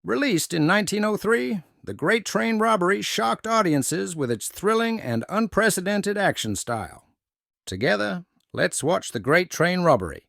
Released in 1903, The Great Train Robbery shocked audiences with its thrilling and unprecedented action style. Together, let's watch The Great Train Robbery.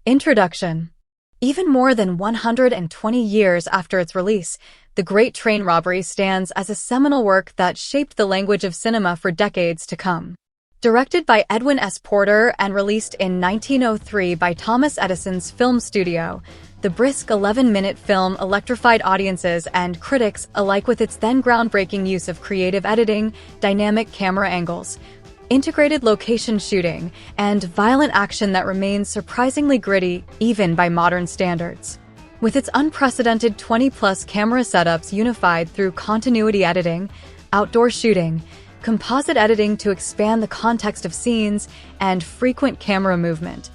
Introduction. Even more than 120 years after its release, The Great Train Robbery stands as a seminal work that shaped the language of cinema for decades to come. Directed by Edwin S. Porter and released in 1903 by Thomas Edison's film studio, the brisk 11-minute film electrified audiences and critics alike with its then groundbreaking use of creative editing, dynamic camera angles, integrated location shooting, and violent action that remains surprisingly gritty even by modern standards. With its unprecedented 20-plus camera setups unified through continuity editing, outdoor shooting, composite editing to expand the context of scenes, and frequent camera movement,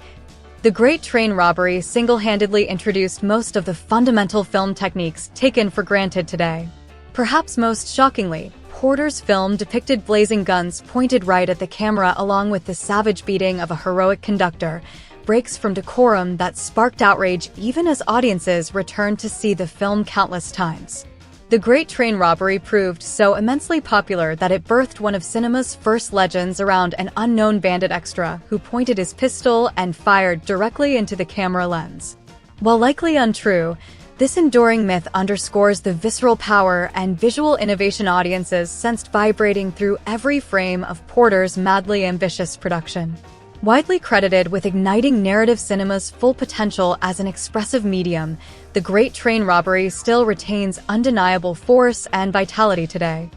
The Great Train Robbery single-handedly introduced most of the fundamental film techniques taken for granted today. Perhaps most shockingly, Porter's film depicted blazing guns pointed right at the camera along with the savage beating of a heroic conductor, breaks from decorum that sparked outrage even as audiences returned to see the film countless times. The Great Train Robbery proved so immensely popular that it birthed one of cinema's first legends around an unknown bandit extra who pointed his pistol and fired directly into the camera lens. While likely untrue, this enduring myth underscores the visceral power and visual innovation audiences sensed vibrating through every frame of Porter's madly ambitious production. Widely credited with igniting narrative cinema's full potential as an expressive medium, The Great Train Robbery still retains undeniable force and vitality today.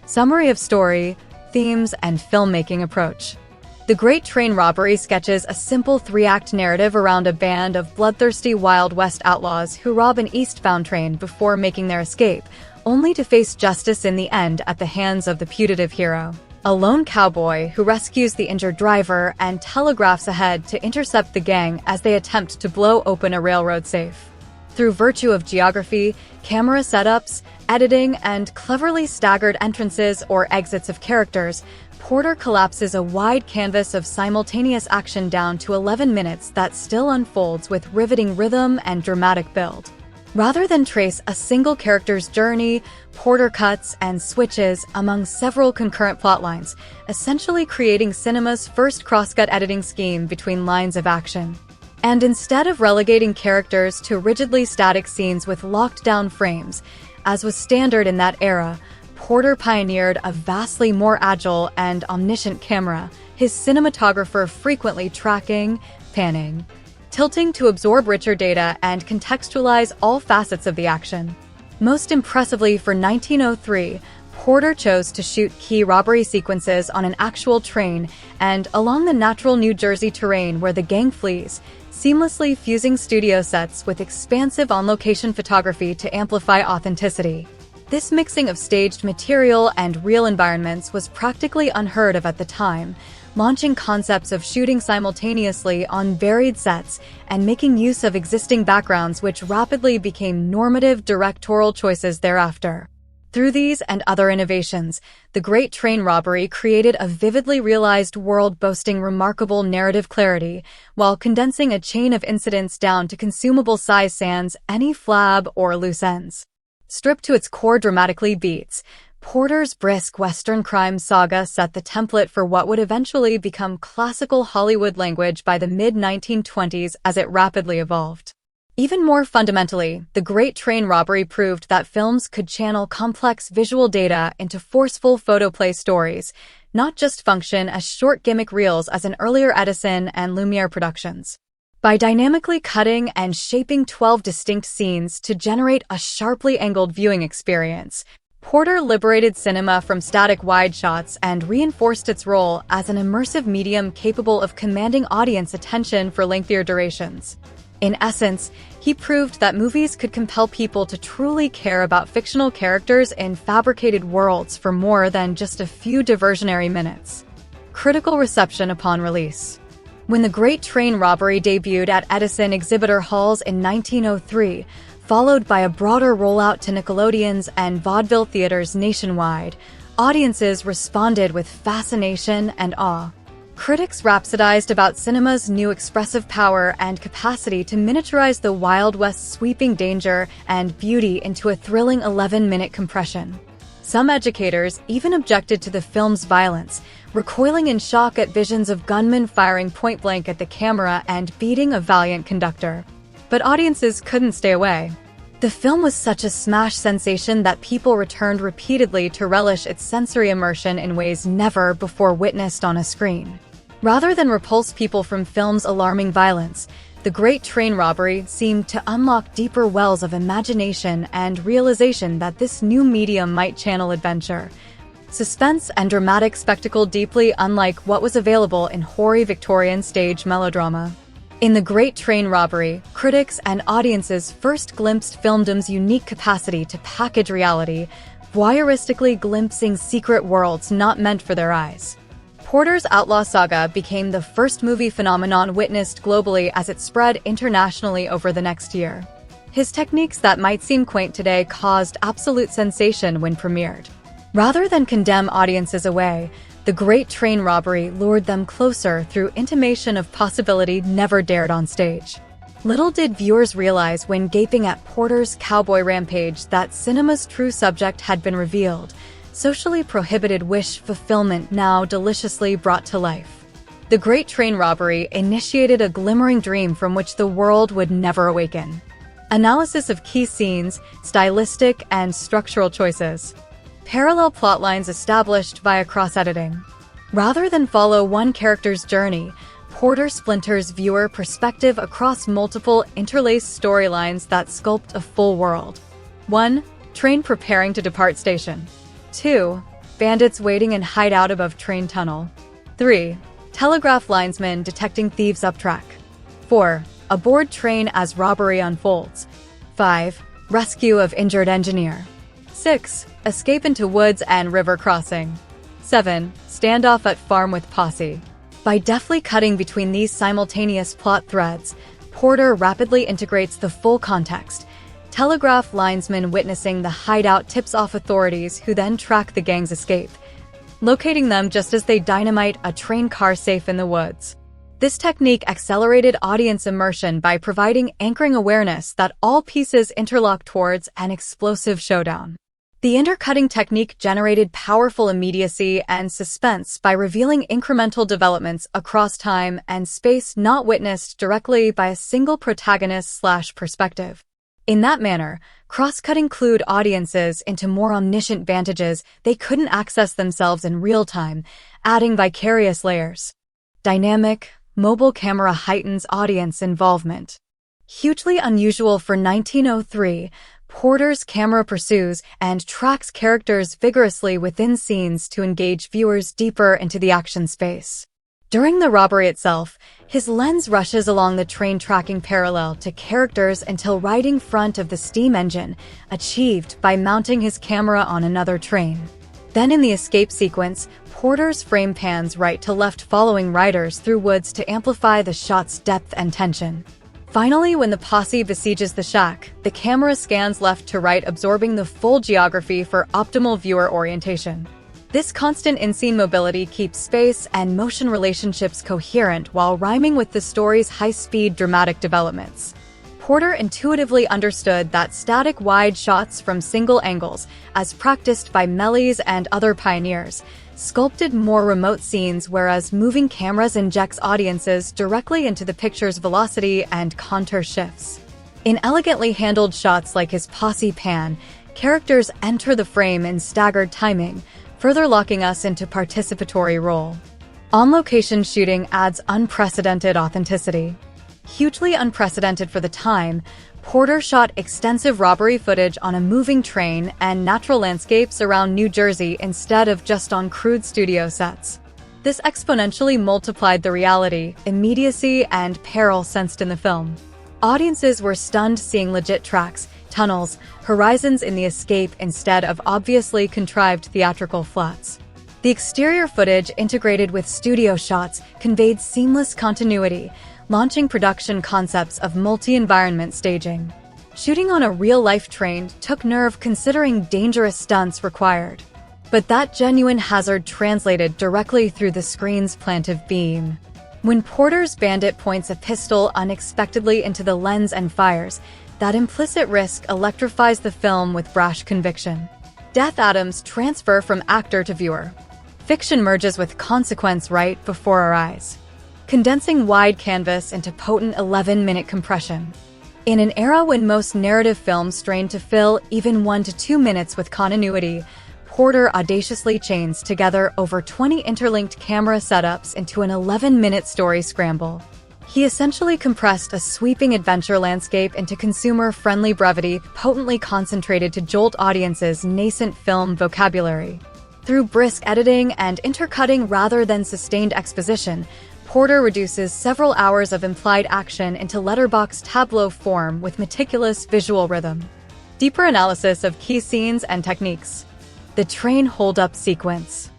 Summary of story, themes, and filmmaking approach. The Great Train Robbery sketches a simple three-act narrative around a band of bloodthirsty Wild West outlaws who rob an eastbound train before making their escape, only to face justice in the end at the hands of the putative hero, a lone cowboy who rescues the injured driver and telegraphs ahead to intercept the gang as they attempt to blow open a railroad safe. Through virtue of geography, camera setups, editing, and cleverly staggered entrances or exits of characters, Porter collapses a wide canvas of simultaneous action down to 11 minutes that still unfolds with riveting rhythm and dramatic build. Rather than trace a single character's journey, Porter cuts and switches among several concurrent plotlines, essentially creating cinema's first crosscut editing scheme between lines of action. And instead of relegating characters to rigidly static scenes with locked-down frames, as was standard in that era, Porter pioneered a vastly more agile and omniscient camera, his cinematographer frequently tracking, panning, tilting to absorb richer data and contextualize all facets of the action. Most impressively for 1903, Porter chose to shoot key robbery sequences on an actual train and along the natural New Jersey terrain where the gang flees, seamlessly fusing studio sets with expansive on-location photography to amplify authenticity. This mixing of staged material and real environments was practically unheard of at the time, launching concepts of shooting simultaneously on varied sets and making use of existing backgrounds which rapidly became normative directorial choices thereafter. Through these and other innovations, The Great Train Robbery created a vividly realized world boasting remarkable narrative clarity, while condensing a chain of incidents down to consumable size sans any flab or loose ends. Stripped to its core dramatically beats, Porter's brisk Western crime saga set the template for what would eventually become classical Hollywood language by the mid-1920s as it rapidly evolved. Even more fundamentally, The Great Train Robbery proved that films could channel complex visual data into forceful photoplay stories, not just function as short gimmick reels as in earlier Edison and Lumiere productions. By dynamically cutting and shaping 12 distinct scenes to generate a sharply angled viewing experience, Porter liberated cinema from static wide shots and reinforced its role as an immersive medium capable of commanding audience attention for lengthier durations. In essence, he proved that movies could compel people to truly care about fictional characters in fabricated worlds for more than just a few diversionary minutes. Critical reception upon release. When The Great Train Robbery debuted at Edison exhibitor halls in 1903, followed by a broader rollout to Nickelodeons and vaudeville theaters nationwide, audiences responded with fascination and awe. Critics rhapsodized about cinema's new expressive power and capacity to miniaturize the Wild West's sweeping danger and beauty into a thrilling 11-minute compression. Some educators even objected to the film's violence, recoiling in shock at visions of gunmen firing point-blank at the camera and beating a valiant conductor. But audiences couldn't stay away. The film was such a smash sensation that people returned repeatedly to relish its sensory immersion in ways never before witnessed on a screen. Rather than repulse people from film's alarming violence, The Great Train Robbery seemed to unlock deeper wells of imagination and realization that this new medium might channel adventure, suspense, and dramatic spectacle deeply unlike what was available in hoary Victorian stage melodrama. In The Great Train Robbery, critics and audiences first glimpsed filmdom's unique capacity to package reality, voyeuristically glimpsing secret worlds not meant for their eyes. Porter's outlaw saga became the first movie phenomenon witnessed globally as it spread internationally over the next year. His techniques that might seem quaint today caused absolute sensation when premiered. Rather than condemn audiences away, The Great Train Robbery lured them closer through intimation of possibility never dared on stage. Little did viewers realize when gaping at Porter's cowboy rampage that cinema's true subject had been revealed, socially prohibited wish fulfillment now deliciously brought to life. The Great Train Robbery initiated a glimmering dream from which the world would never awaken. Analysis of key scenes, stylistic and structural choices. Parallel plotlines established via cross-editing. Rather than follow one character's journey, Porter splinters viewer perspective across multiple interlaced storylines that sculpt a full world. 1. Train preparing to depart station. 2. Bandits waiting in hideout above train tunnel. 3. Telegraph linesman detecting thieves up track. 4. Aboard train as robbery unfolds. 5. Rescue of injured engineer. 6. Escape into woods and river crossing. 7. Standoff at farm with posse. By deftly cutting between these simultaneous plot threads, Porter rapidly integrates the full context. Telegraph linesman witnessing the hideout tips off authorities who then track the gang's escape, locating them just as they dynamite a train car safe in the woods. This technique accelerated audience immersion by providing anchoring awareness that all pieces interlock towards an explosive showdown. The intercutting technique generated powerful immediacy and suspense by revealing incremental developments across time and space not witnessed directly by a single protagonist/perspective. In that manner, cross-cutting clued audiences into more omniscient vantages they couldn't access themselves in real time, adding vicarious layers. Dynamic, mobile camera heightens audience involvement. Hugely unusual for 1903, Porter's camera pursues and tracks characters vigorously within scenes to engage viewers deeper into the action space. During the robbery itself, his lens rushes along the train tracking parallel to characters until right in front of the steam engine, achieved by mounting his camera on another train. Then in the escape sequence, Porter's frame pans right to left following riders through woods to amplify the shot's depth and tension. Finally, when the posse besieges the shack, the camera scans left to right, absorbing the full geography for optimal viewer orientation. This constant in-scene mobility keeps space and motion relationships coherent while rhyming with the story's high-speed dramatic developments. Porter intuitively understood that static wide shots from single angles, as practiced by Mellies and other pioneers, sculpted more remote scenes, whereas moving cameras injects audiences directly into the picture's velocity and contour shifts. In elegantly handled shots like his posse pan, characters enter the frame in staggered timing, further locking us into participatory role. On-location shooting adds unprecedented authenticity. Hugely unprecedented for the time, Porter shot extensive robbery footage on a moving train and natural landscapes around New Jersey instead of just on crude studio sets. This exponentially multiplied the reality, immediacy, and peril sensed in the film. Audiences were stunned seeing legit tracks, tunnels, horizons in the escape instead of obviously contrived theatrical flats. The exterior footage integrated with studio shots conveyed seamless continuity, launching production concepts of multi-environment staging. Shooting on a real-life train took nerve considering dangerous stunts required. But that genuine hazard translated directly through the screen's plantive beam. When Porter's bandit points a pistol unexpectedly into the lens and fires, that implicit risk electrifies the film with brash conviction. Death atoms transfer from actor to viewer. Fiction merges with consequence right before our eyes, condensing wide canvas into potent 11-minute compression. In an era when most narrative films strain to fill even 1 to 2 minutes with continuity, Porter audaciously chains together over 20 interlinked camera setups into an 11-minute story scramble. He essentially compressed a sweeping adventure landscape into consumer-friendly brevity potently concentrated to jolt audiences' nascent film vocabulary. Through brisk editing and intercutting rather than sustained exposition, Porter reduces several hours of implied action into letterbox tableau form with meticulous visual rhythm. Deeper analysis of key scenes and techniques. The train hold-up sequence.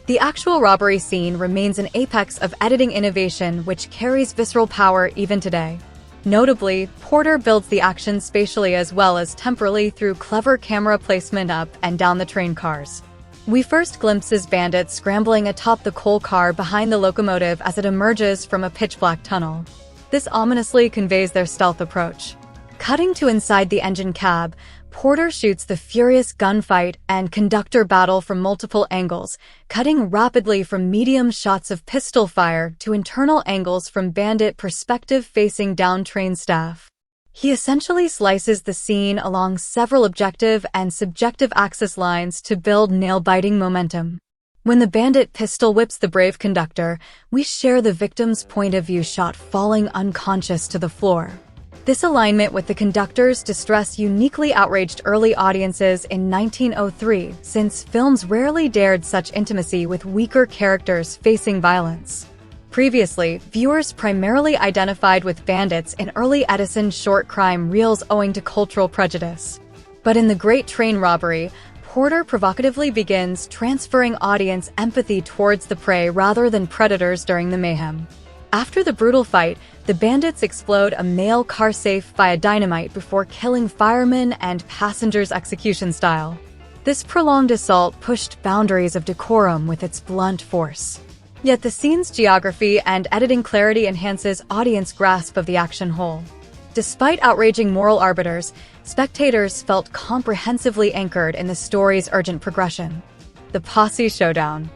The actual robbery scene remains an apex of editing innovation which carries visceral power even today. Notably, Porter builds the action spatially as well as temporally through clever camera placement up and down the train cars. We first glimpses bandits scrambling atop the coal car behind the locomotive as it emerges from a pitch-black tunnel. This ominously conveys their stealth approach. Cutting to inside the engine cab, Porter shoots the furious gunfight and conductor battle from multiple angles, cutting rapidly from medium shots of pistol fire to internal angles from bandit perspective facing down train staff. He essentially slices the scene along several objective and subjective axis lines to build nail-biting momentum. When the bandit pistol whips the brave conductor, we share the victim's point of view shot falling unconscious to the floor. This alignment with the conductor's distress uniquely outraged early audiences in 1903, since films rarely dared such intimacy with weaker characters facing violence. Previously, viewers primarily identified with bandits in early Edison short crime reels owing to cultural prejudice. But in The Great Train Robbery, Porter provocatively begins transferring audience empathy towards the prey rather than predators during the mayhem. After the brutal fight, the bandits explode a mail car safe via dynamite before killing firemen and passengers execution style. This prolonged assault pushed boundaries of decorum with its blunt force. Yet the scene's geography and editing clarity enhances audience grasp of the action whole. Despite outraging moral arbiters, spectators felt comprehensively anchored in the story's urgent progression. The Posse Showdown.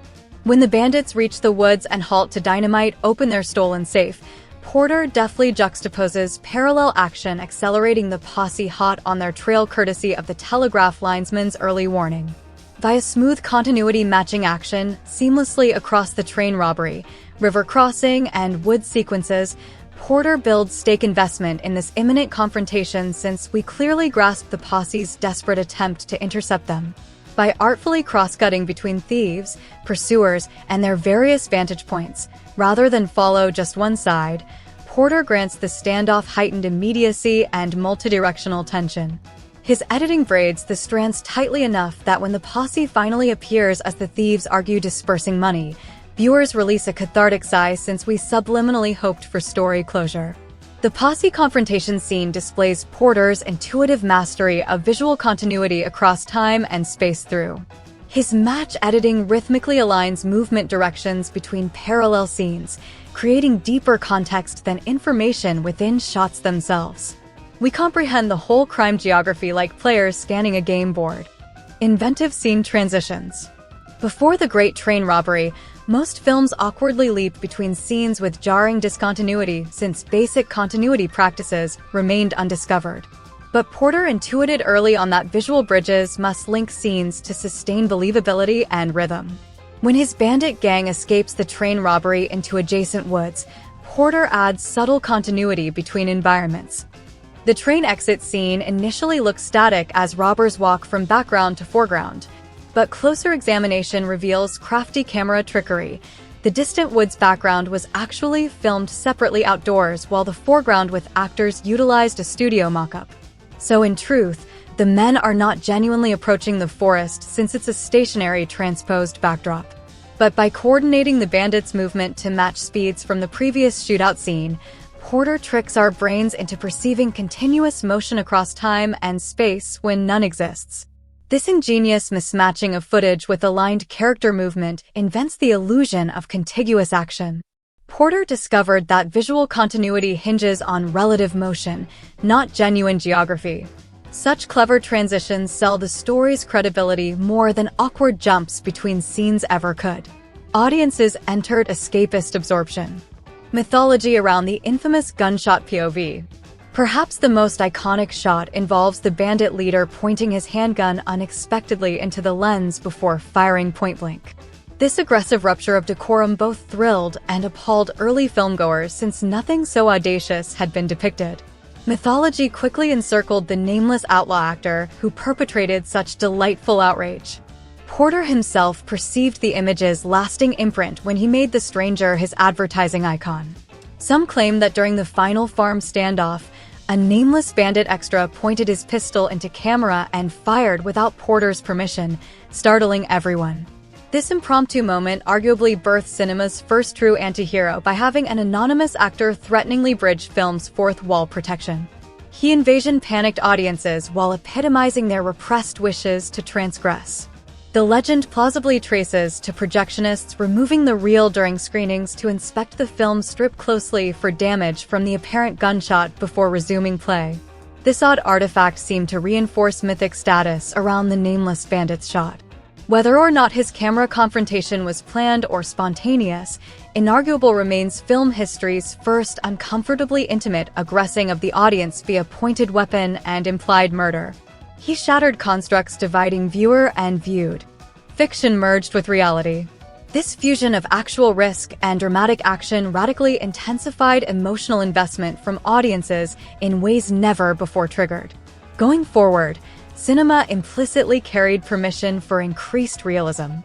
When the bandits reach the woods and halt to dynamite open their stolen safe, Porter deftly juxtaposes parallel action, accelerating the posse hot on their trail courtesy of the telegraph linesman's early warning. Via smooth continuity matching action seamlessly across the train robbery, river crossing, and wood sequences, Porter builds stake investment in this imminent confrontation since we clearly grasp the posse's desperate attempt to intercept them. By artfully cross-cutting between thieves, pursuers, and their various vantage points, rather than follow just one side, Porter grants the standoff heightened immediacy and multidirectional tension. His editing braids the strands tightly enough that when the posse finally appears as the thieves argue dispersing money, viewers release a cathartic sigh since we subliminally hoped for story closure. The posse confrontation scene displays Porter's intuitive mastery of visual continuity across time and space through. His match editing rhythmically aligns movement directions between parallel scenes, creating deeper context than information within shots themselves. We comprehend the whole crime geography like players scanning a game board. Inventive scene transitions. Before The Great Train Robbery, most films awkwardly leap between scenes with jarring discontinuity since basic continuity practices remained undiscovered. But Porter intuited early on that visual bridges must link scenes to sustain believability and rhythm. When his bandit gang escapes the train robbery into adjacent woods, Porter adds subtle continuity between environments. The train exit scene initially looks static as robbers walk from background to foreground, but closer examination reveals crafty camera trickery. The distant woods background was actually filmed separately outdoors while the foreground with actors utilized a studio mock-up. So in truth, the men are not genuinely approaching the forest since it's a stationary transposed backdrop. But by coordinating the bandits' movement to match speeds from the previous shootout scene, Porter tricks our brains into perceiving continuous motion across time and space when none exists. This ingenious mismatching of footage with aligned character movement invents the illusion of contiguous action. Porter discovered that visual continuity hinges on relative motion, not genuine geography. Such clever transitions sell the story's credibility more than awkward jumps between scenes ever could. Audiences entered escapist absorption. Mythology around the infamous gunshot POV. Perhaps the most iconic shot involves the bandit leader pointing his handgun unexpectedly into the lens before firing point-blank. This aggressive rupture of decorum both thrilled and appalled early filmgoers since nothing so audacious had been depicted. Mythology quickly encircled the nameless outlaw actor who perpetrated such delightful outrage. Porter himself perceived the image's lasting imprint when he made the stranger his advertising icon. Some claim that during the final farm standoff, a nameless bandit extra pointed his pistol into camera and fired without Porter's permission, startling everyone. This impromptu moment arguably birthed cinema's first true anti-hero by having an anonymous actor threateningly bridge film's fourth wall protection. He invasion panicked audiences while epitomizing their repressed wishes to transgress. The legend plausibly traces to projectionists removing the reel during screenings to inspect the film strip closely for damage from the apparent gunshot before resuming play. This odd artifact seemed to reinforce mythic status around the nameless bandit's shot. Whether or not his camera confrontation was planned or spontaneous, inarguable remains film history's first uncomfortably intimate aggressing of the audience via pointed weapon and implied murder. He shattered constructs dividing viewer and viewed. Fiction merged with reality. This fusion of actual risk and dramatic action radically intensified emotional investment from audiences in ways never before triggered. Going forward, cinema implicitly carried permission for increased realism.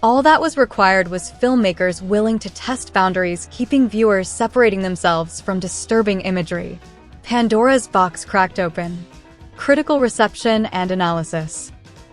All that was required was filmmakers willing to test boundaries, keeping viewers separating themselves from disturbing imagery. Pandora's box cracked open. Critical reception and analysis.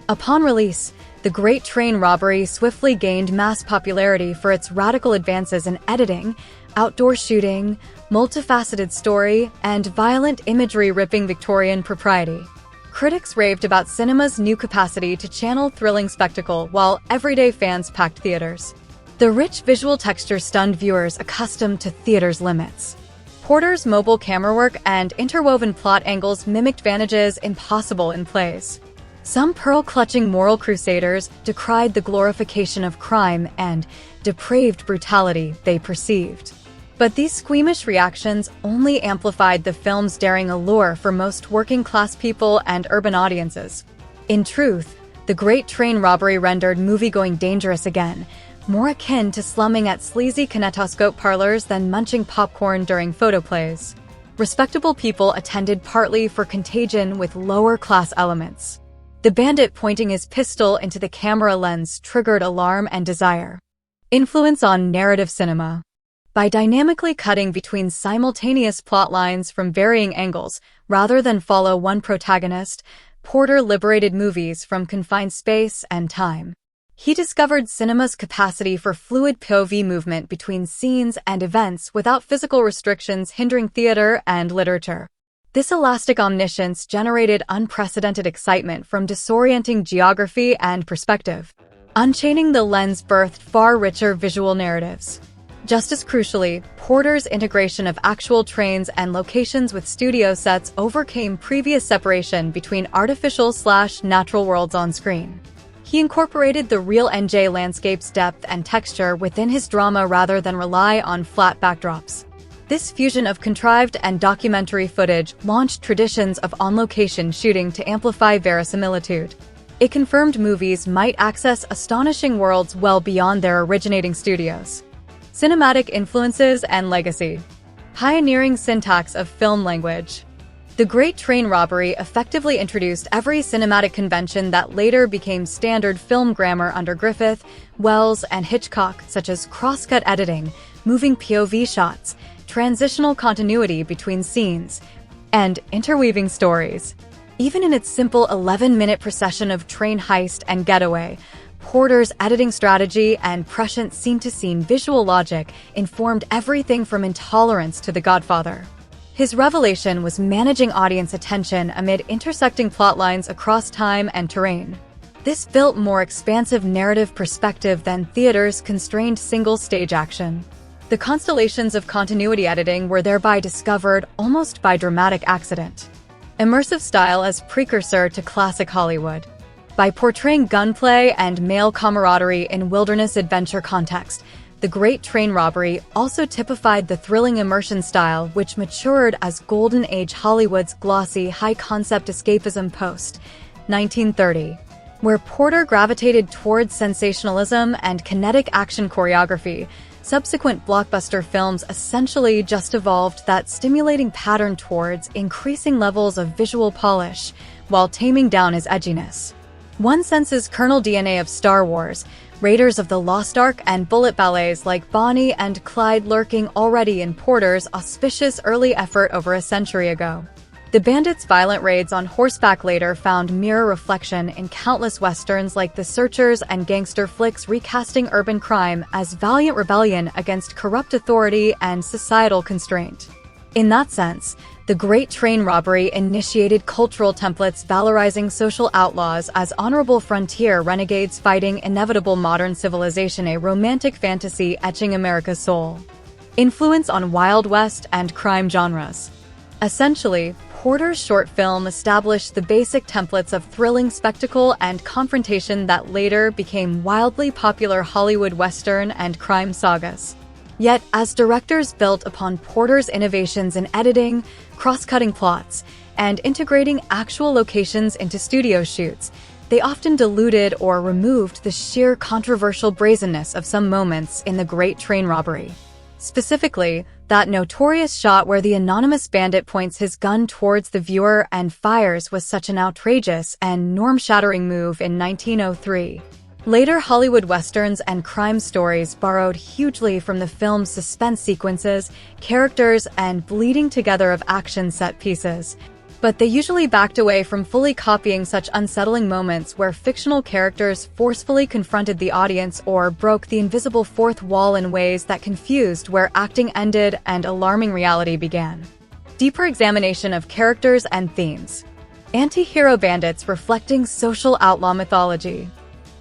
Upon release, The Great Train Robbery swiftly gained mass popularity for its radical advances in editing, outdoor shooting, multifaceted story, and violent imagery ripping Victorian propriety. Critics raved about cinema's new capacity to channel thrilling spectacle while everyday fans packed theaters. The rich visual texture stunned viewers accustomed to theaters' limits. Porter's mobile camerawork and interwoven plot angles mimicked vantages impossible in plays. Some pearl-clutching moral crusaders decried the glorification of crime and depraved brutality they perceived. But these squeamish reactions only amplified the film's daring allure for most working-class people and urban audiences. In truth, The Great Train Robbery rendered moviegoing dangerous again, more akin to slumming at sleazy kinetoscope parlors than munching popcorn during photoplays. Respectable people attended partly for contagion with lower-class elements. The bandit pointing his pistol into the camera lens triggered alarm and desire. Influence on narrative cinema. By dynamically cutting between simultaneous plot lines from varying angles, rather than follow one protagonist, Porter liberated movies from confined space and time. He discovered cinema's capacity for fluid POV movement between scenes and events without physical restrictions hindering theater and literature. This elastic omniscience generated unprecedented excitement from disorienting geography and perspective. Unchaining the lens birthed far richer visual narratives. Just as crucially, Porter's integration of actual trains and locations with studio sets overcame previous separation between artificial/natural worlds on screen. He incorporated the real NJ landscape's depth and texture within his drama rather than rely on flat backdrops. This fusion of contrived and documentary footage launched traditions of on-location shooting to amplify verisimilitude. It confirmed movies might access astonishing worlds well beyond their originating studios. Cinematic influences and legacy. Pioneering syntax of film language. The Great Train Robbery effectively introduced every cinematic convention that later became standard film grammar under Griffith, Wells, and Hitchcock, such as cross-cut editing, moving POV shots, transitional continuity between scenes, and interweaving stories. Even in its simple 11-minute procession of train heist and getaway, Porter's editing strategy and prescient scene-to-scene visual logic informed everything from Intolerance to The Godfather. His revelation was managing audience attention amid intersecting plot lines across time and terrain. This built more expansive narrative perspective than theater's constrained single-stage action. The constellations of continuity editing were thereby discovered almost by dramatic accident. Immersive style as precursor to classic Hollywood. By portraying gunplay and male camaraderie in wilderness adventure context, The Great Train Robbery also typified the thrilling immersion style which matured as Golden Age Hollywood's glossy, high-concept escapism post-1930, where Porter gravitated towards sensationalism and kinetic action choreography. Subsequent blockbuster films essentially just evolved that stimulating pattern towards increasing levels of visual polish, while taming down his edginess. One senses kernel DNA of Star Wars, Raiders of the Lost Ark, and bullet ballets like Bonnie and Clyde lurking already in Porter's auspicious early effort over a century ago. The Bandits' violent raids on horseback later found mirror reflection in countless westerns like The Searchers and gangster flicks recasting urban crime as valiant rebellion against corrupt authority and societal constraint. In that sense, The Great Train Robbery initiated cultural templates valorizing social outlaws as honorable frontier renegades fighting inevitable modern civilization, a romantic fantasy etching America's soul. Influence on Wild West and crime genres. Essentially, Porter's short film established the basic templates of thrilling spectacle and confrontation that later became wildly popular Hollywood Western and crime sagas. Yet, as directors built upon Porter's innovations in editing, cross-cutting plots, and integrating actual locations into studio shoots, they often diluted or removed the sheer controversial brazenness of some moments in The Great Train Robbery. Specifically, that notorious shot where the anonymous bandit points his gun towards the viewer and fires was such an outrageous and norm-shattering move in 1903. Later Hollywood westerns and crime stories borrowed hugely from the film's suspense sequences, characters, and bleeding together of action set pieces. But they usually backed away from fully copying such unsettling moments where fictional characters forcefully confronted the audience or broke the invisible fourth wall in ways that confused where acting ended and alarming reality began. Deeper examination of characters and themes. Anti-hero bandits reflecting social outlaw mythology.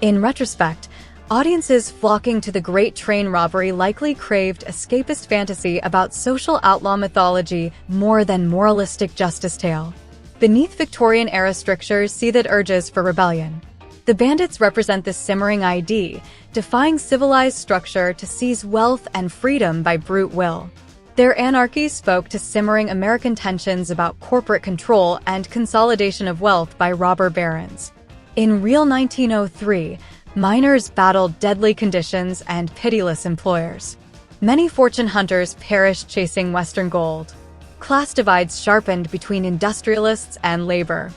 In retrospect, audiences flocking to The Great Train Robbery likely craved escapist fantasy about social outlaw mythology more than moralistic justice tale. Beneath Victorian-era strictures seethed urges for rebellion. The bandits represent this simmering idea, defying civilized structure to seize wealth and freedom by brute will. Their anarchy spoke to simmering American tensions about corporate control and consolidation of wealth by robber barons. In real 1903, miners battled deadly conditions and pitiless employers. Many fortune hunters perished chasing Western gold. Class divides sharpened between industrialists and labor.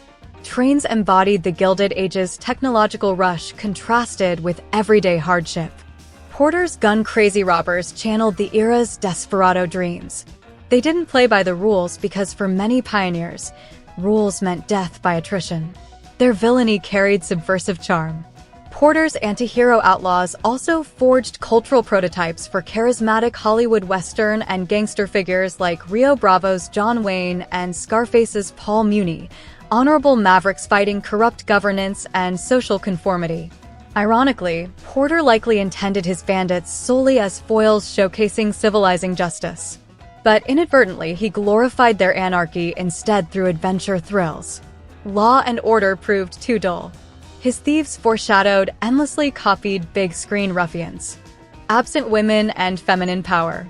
Trains embodied the Gilded Age's technological rush contrasted with everyday hardship. Porter's gun-crazy robbers channeled the era's desperado dreams. They didn't play by the rules because for many pioneers, rules meant death by attrition. Their villainy carried subversive charm. Porter's anti-hero outlaws also forged cultural prototypes for charismatic Hollywood Western and gangster figures like Rio Bravo's John Wayne and Scarface's Paul Muni, honorable mavericks fighting corrupt governance and social conformity. Ironically, Porter likely intended his bandits solely as foils showcasing civilizing justice. But inadvertently, he glorified their anarchy instead through adventure thrills. Law and order proved too dull. His thieves foreshadowed endlessly copied big-screen ruffians. Absent women and feminine power.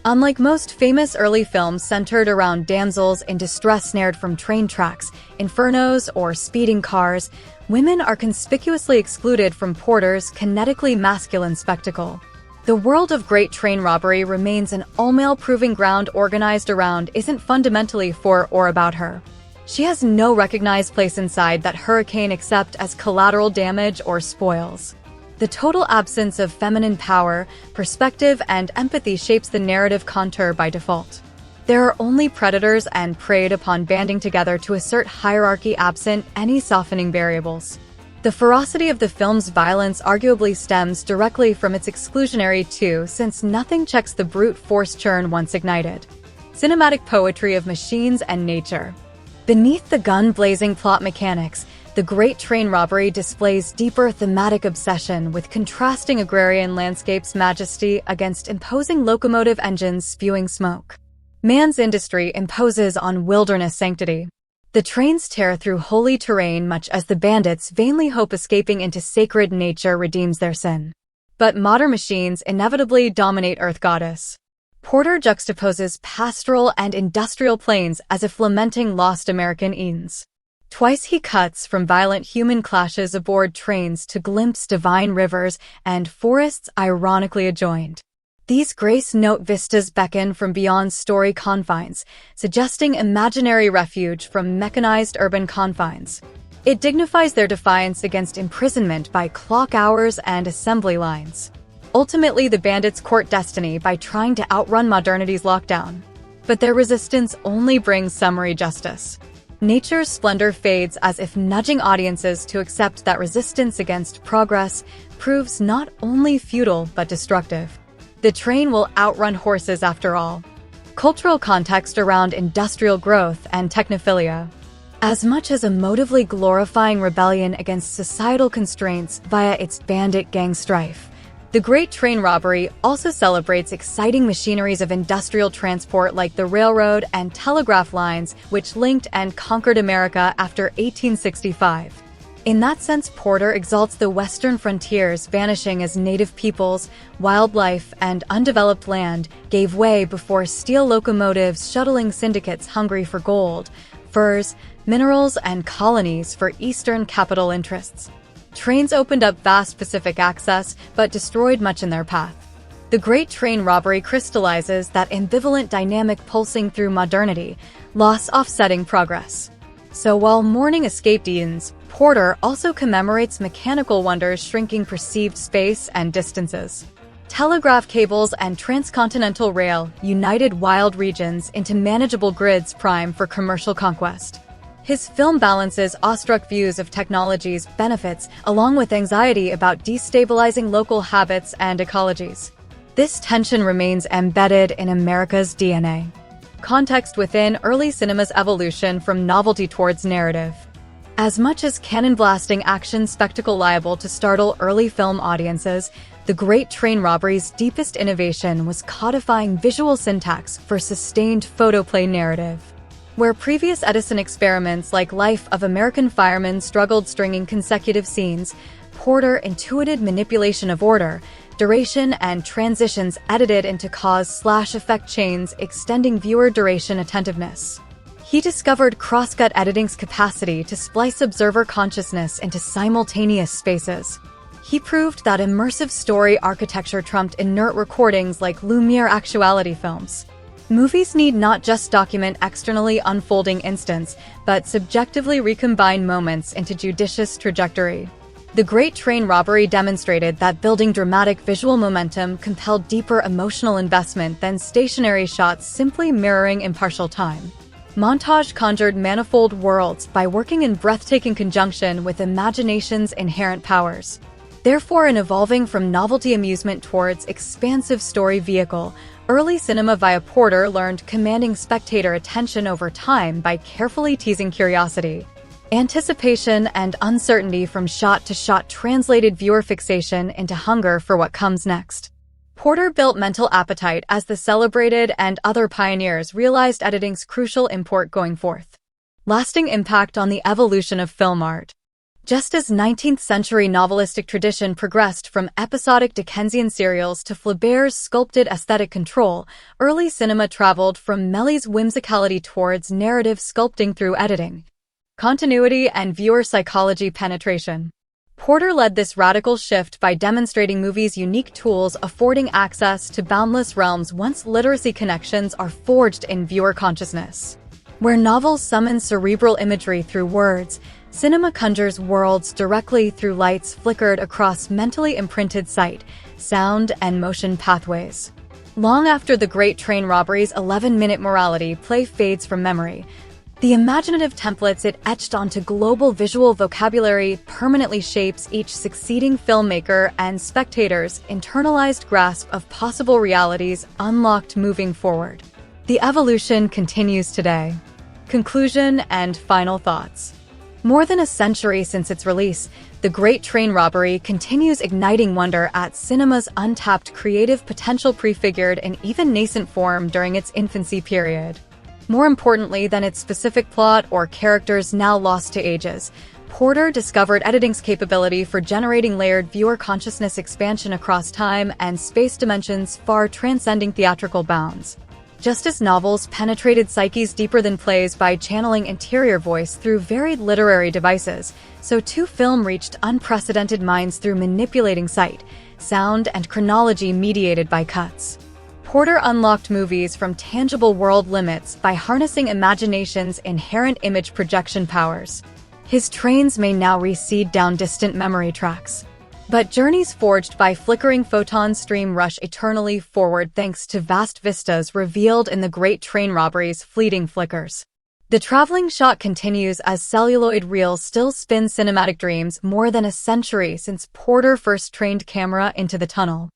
Unlike most famous early films centered around damsels in distress snared from train tracks, infernos, or speeding cars, women are conspicuously excluded from Porter's kinetically masculine spectacle. The world of Great Train Robbery remains an all-male proving ground organized around isn't fundamentally for or about her. She has no recognized place inside that hurricane except as collateral damage or spoils. The total absence of feminine power, perspective, and empathy shapes the narrative contour by default. There are only predators and preyed upon banding together to assert hierarchy absent any softening variables. The ferocity of the film's violence arguably stems directly from its exclusionary too, since nothing checks the brute force churn once ignited. Cinematic poetry of machines and nature. Beneath the gun-blazing plot mechanics, The Great Train Robbery displays deeper thematic obsession with contrasting agrarian landscapes' majesty against imposing locomotive engines spewing smoke. Man's industry imposes on wilderness sanctity. The trains tear through holy terrain much as the bandits vainly hope escaping into sacred nature redeems their sin. But modern machines inevitably dominate Earth Goddess. Porter juxtaposes pastoral and industrial plains as if lamenting lost American Edens. Twice he cuts from violent human clashes aboard trains to glimpse divine rivers and forests ironically adjoined. These grace note vistas beckon from beyond story confines, suggesting imaginary refuge from mechanized urban confines. It dignifies their defiance against imprisonment by clock hours and assembly lines. Ultimately, the bandits court destiny by trying to outrun modernity's lockdown. But their resistance only brings summary justice. Nature's splendor fades as if nudging audiences to accept that resistance against progress proves not only futile but destructive. The train will outrun horses after all. Cultural context around industrial growth and technophilia. As much as emotively glorifying rebellion against societal constraints via its bandit gang strife, the Great Train Robbery also celebrates exciting machineries of industrial transport like the railroad and telegraph lines which linked and conquered America after 1865. In that sense, Porter exalts the western frontiers vanishing as native peoples, wildlife, and undeveloped land gave way before steel locomotives shuttling syndicates hungry for gold, furs, minerals, and colonies for Eastern capital interests. Trains opened up vast Pacific access, but destroyed much in their path. The Great Train Robbery crystallizes that ambivalent dynamic pulsing through modernity, loss offsetting progress. So while mourning escaped Edens, Porter also commemorates mechanical wonders shrinking perceived space and distances. Telegraph cables and transcontinental rail united wild regions into manageable grids prime for commercial conquest. His film balances awestruck views of technology's benefits along with anxiety about destabilizing local habits and ecologies. This tension remains embedded in America's DNA. Context within early cinema's evolution from novelty towards narrative. As much as cannon-blasting action spectacle liable to startle early film audiences, the Great Train Robbery's deepest innovation was codifying visual syntax for sustained photoplay narrative. Where previous Edison experiments like Life of American Firemen struggled stringing consecutive scenes, Porter intuited manipulation of order, duration, and transitions edited into cause/effect chains extending viewer duration attentiveness. He discovered crosscut editing's capacity to splice observer consciousness into simultaneous spaces. He proved that immersive story architecture trumped inert recordings like Lumiere actuality films. Movies need not just document externally unfolding instants, but subjectively recombine moments into judicious trajectory. The Great Train Robbery demonstrated that building dramatic visual momentum compelled deeper emotional investment than stationary shots simply mirroring impartial time. Montage conjured manifold worlds by working in breathtaking conjunction with imagination's inherent powers. Therefore, in evolving from novelty amusement towards expansive story vehicle, early cinema via Porter learned commanding spectator attention over time by carefully teasing curiosity. Anticipation and uncertainty from shot to shot translated viewer fixation into hunger for what comes next. Porter built mental appetite as the celebrated and other pioneers realized editing's crucial import going forth. Lasting impact on the evolution of film art. Just as 19th-century novelistic tradition progressed from episodic Dickensian serials to Flaubert's sculpted aesthetic control, early cinema traveled from Melly's whimsicality towards narrative sculpting through editing, continuity, and viewer psychology penetration. Porter led this radical shift by demonstrating movies' unique tools affording access to boundless realms once literacy connections are forged in viewer consciousness. Where novels summon cerebral imagery through words, cinema conjures worlds directly through lights flickered across mentally imprinted sight, sound, and motion pathways. Long after the Great Train Robbery's 11-minute morality play fades from memory, the imaginative templates it etched onto global visual vocabulary permanently shapes each succeeding filmmaker and spectator's internalized grasp of possible realities unlocked moving forward. The evolution continues today. Conclusion and final thoughts. More than a century since its release, The Great Train Robbery continues igniting wonder at cinema's untapped creative potential prefigured in even nascent form during its infancy period. More importantly than its specific plot or characters now lost to ages, Porter discovered editing's capability for generating layered viewer consciousness expansion across time and space dimensions far transcending theatrical bounds. Just as novels penetrated psyches deeper than plays by channeling interior voice through varied literary devices, so too film reached unprecedented minds through manipulating sight, sound, and chronology mediated by cuts. Porter unlocked movies from tangible world limits by harnessing imagination's inherent image projection powers. His trains may now recede down distant memory tracks, but journeys forged by flickering photons stream rush eternally forward thanks to vast vistas revealed in the great train robbery's fleeting flickers. The traveling shot continues as celluloid reels still spin cinematic dreams more than a century since Porter first trained camera into the tunnel.